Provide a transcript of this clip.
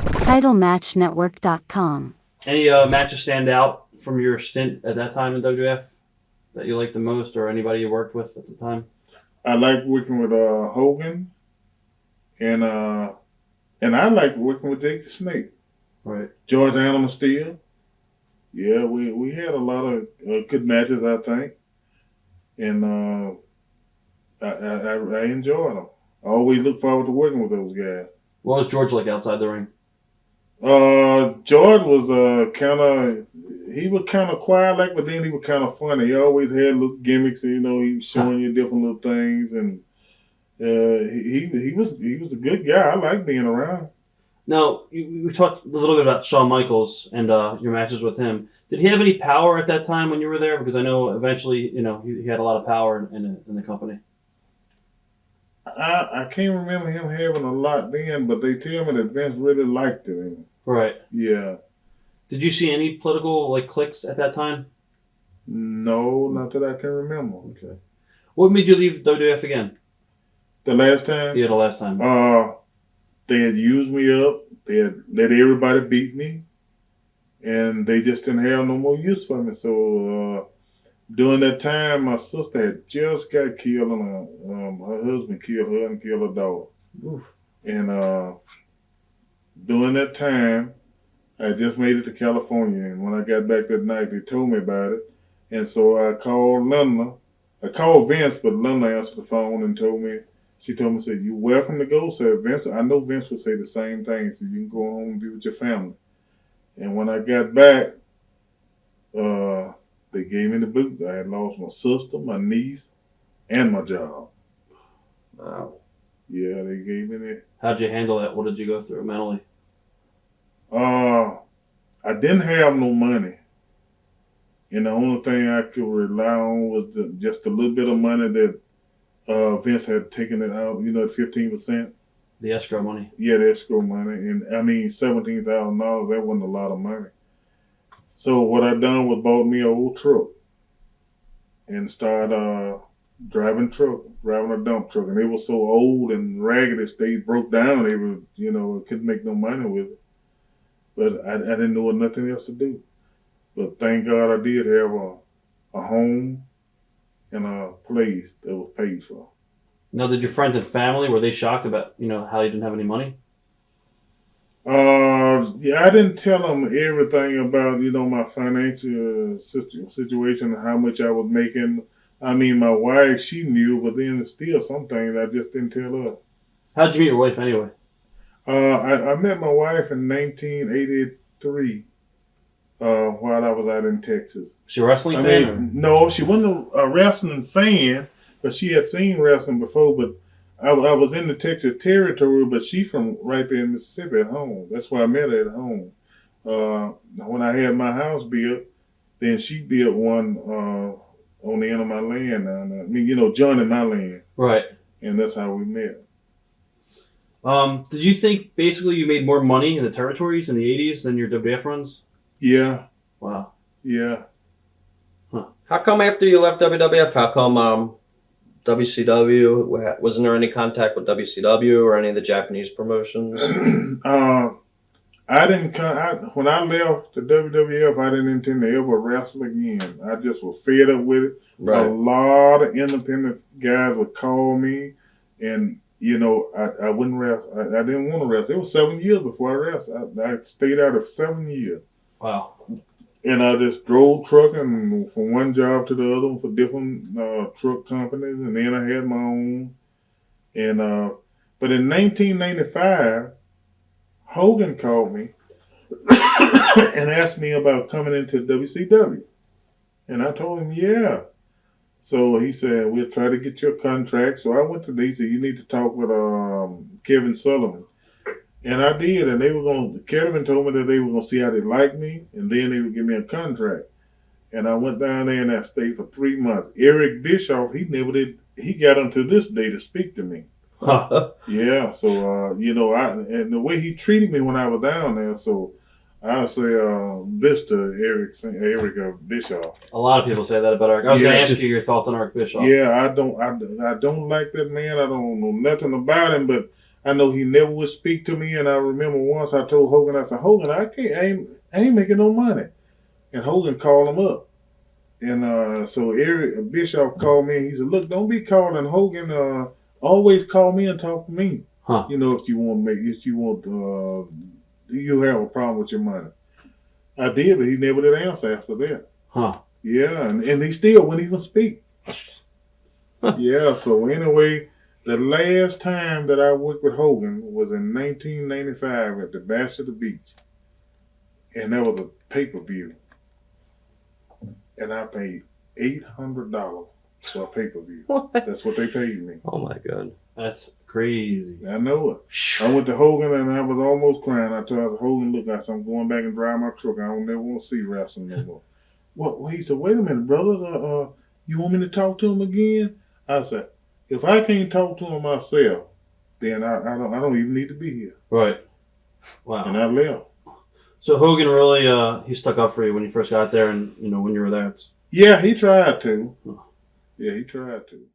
TitleMatchNetwork.com. Any matches stand out from your stint at that time in WWF that you liked the most, or anybody you worked with at the time? I like working with Hogan, and I like working with Jake the Snake. Right. George Animal Steele. Yeah, we had a lot of good matches, I think, and I enjoyed them. I always look forward to working with those guys. What was George like outside the ring? George was he was kind of quiet, but then he was kind of funny. He always had little gimmicks, he was showing you different little things, and he was a good guy. I like being around. Now, we talked a little bit about Shawn Michaels and your matches with him. Did he have any power at that time when you were there? Because I know eventually, he had a lot of power in the company. I can't remember him having a lot then, but they tell me that Vince really liked him. Right. Yeah. Did you see any political cliques at that time? No, not that I can remember. Okay. What made you leave WWF again? The last time? Yeah, the last time. They had used me up. They had let everybody beat me, and they just didn't have no more use for me. So during that time, my sister had just got killed, and her husband killed her and killed her daughter. Oof. And during that time, I just made it to California, and when I got back that night, they told me about it. And so I called Linda. I called Vince, but Linda answered the phone and she told me, said, "You're welcome to go," said Vince. I know Vince would say the same thing. So you can go home and be with your family. And when I got back, they gave me the boot. I had lost my sister, my niece, and my job. Wow. Yeah, they gave me that. How'd you handle that? What did you go through mentally? I didn't have no money. And the only thing I could rely on was just a little bit of money that Vince had taken it out, at 15%. The escrow money. Yeah, the escrow money. And I mean, $17,000, that wasn't a lot of money. So what I done was bought me an old truck and started driving a dump truck. And they were so old and ragged, they broke down. They were, couldn't make no money with it. But I didn't know nothing else to do. But thank God I did have a home and a place that was paid for. Now, did your friends and family, were they shocked about, how you didn't have any money? Yeah, I didn't tell them everything about, my financial situation and how much I was making. I mean, my wife, she knew, but then it's still some things I just didn't tell her. How'd you meet your wife anyway? I met my wife in 1983 while I was out in Texas. She a wrestling fan? No, she wasn't a wrestling fan, but she had seen wrestling before. But I was in the Texas territory, but she from right there in Mississippi at home. That's why I met her at home. When I had my house built, then she built one on the end of my land down there. I mean, joining my land. Right. And that's how we met. Did you think basically you made more money in the territories in the 80s than your WWF runs? Yeah. Wow. Yeah. Huh. How come after you left WWF, how come WCW, wasn't there any contact with WCW or any of the Japanese promotions? I didn't when I left the WWF, I didn't intend to ever wrestle again. I just was fed up with it. Right. A lot of independent guys would call me, and I wouldn't wrestle. I didn't want to wrestle. It was 7 years before I wrestled. I stayed out of 7 years. Wow. And I just drove trucking from one job to the other for different truck companies, and then I had my own. And but in 1995, Hogan called me and asked me about coming into WCW, and I told him yeah. So he said, "We'll try to get your contract." So I went to he said, "You need to talk with Kevin Sullivan." And I did, and Kevin told me that they were going to see how they liked me, and then they would give me a contract. And I went down there and I stayed for 3 months. Eric Bischoff, he got until this day to speak to me. Huh. Yeah, so, and the way he treated me when I was down there, so I would say this to Eric Bischoff. A lot of people say that about Eric. I was going to ask you your thoughts on Eric Bischoff. Yeah, I don't like that man. I don't know nothing about him, but I know he never would speak to me. And I remember once I told Hogan, I said, Hogan, I ain't making no money. And Hogan called him up. And so Eric Bischoff called me and he said, look, don't be calling Hogan. Always call me and talk to me. Huh. You know, if you have a problem with your money. I did, but he never did answer after that. Huh. Yeah, and he still wouldn't even speak. Yeah, so anyway, the last time that I worked with Hogan was in 1995 at the Bash of the Beach. And that was a pay-per-view. And I paid $800 for a pay-per-view. What? That's what they paid me. Oh my God. That's crazy. I know it. I went to Hogan and I was almost crying. I told Hogan, look, I said, I'm going back and drive my truck. I don't never want to see wrestling no more. Well, he said, wait a minute, brother. You want me to talk to him again? I said, if I can't talk to him myself, then I don't even need to be here. Right. Wow. And I left. So Hogan really he stuck up for you when you first got there, and when you were there. Yeah, he tried to. Yeah, he tried to.